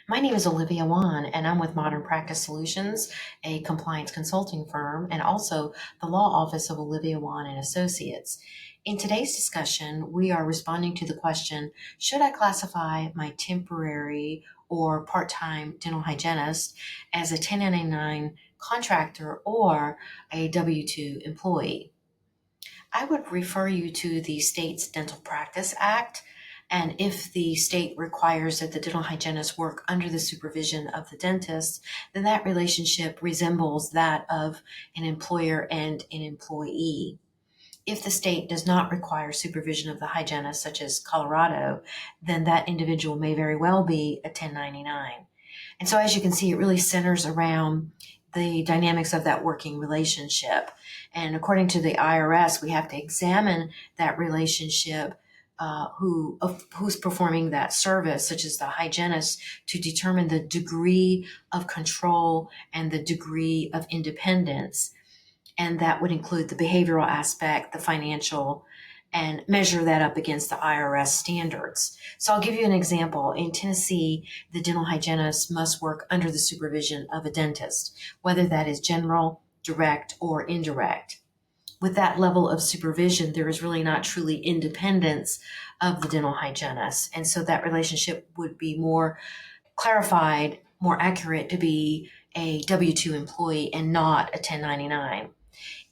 My name is Olivia Wan, and I'm with Modern Practice Solutions, a compliance consulting firm, and also the law office of Olivia Wan and Associates. In today's discussion, we are responding to the question, should I classify my temporary or part-time dental hygienist as a 1099 contractor or a W-2 employee? I would refer you to the state's Dental Practice Act. And if the state requires that the dental hygienist work under the supervision of the dentist, then that relationship resembles that of an employer and an employee. If the state does not require supervision of the hygienist, such as Colorado, then that individual may very well be a 1099. And so as you can see, it really centers around the dynamics of that working relationship. And according to the IRS, we have to examine that relationship, who's performing that service, such as the hygienist, to determine the degree of control and the degree of independence. And that would include the behavioral aspect, the financial, and measure that up against the IRS standards. So I'll give you an example. In Tennessee, the dental hygienist must work under the supervision of a dentist, whether that is general, direct, or indirect. With that level of supervision, there is really not truly independence of the dental hygienist. And so that relationship would be more clarified, more accurate to be a W-2 employee and not a 1099.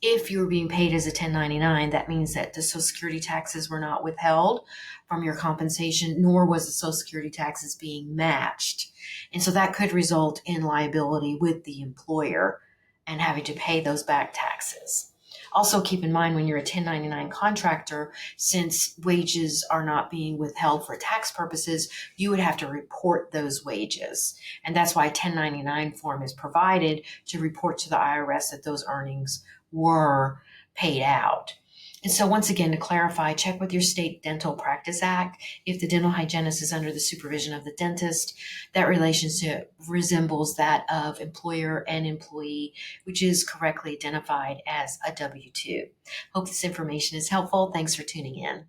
If you were being paid as a 1099, that means that the Social Security taxes were not withheld from your compensation, nor was the Social Security taxes being matched. And so that could result in liability with the employer and having to pay those back taxes. Also, keep in mind when you're a 1099 contractor, since wages are not being withheld for tax purposes, you would have to report those wages. And that's why a 1099 form is provided to report to the IRS that those earnings were paid out. And so once again, to clarify, check with your state Dental Practice Act. If the dental hygienist is under the supervision of the dentist, that relationship resembles that of employer and employee, which is correctly identified as a W-2. Hope this information is helpful. Thanks for tuning in.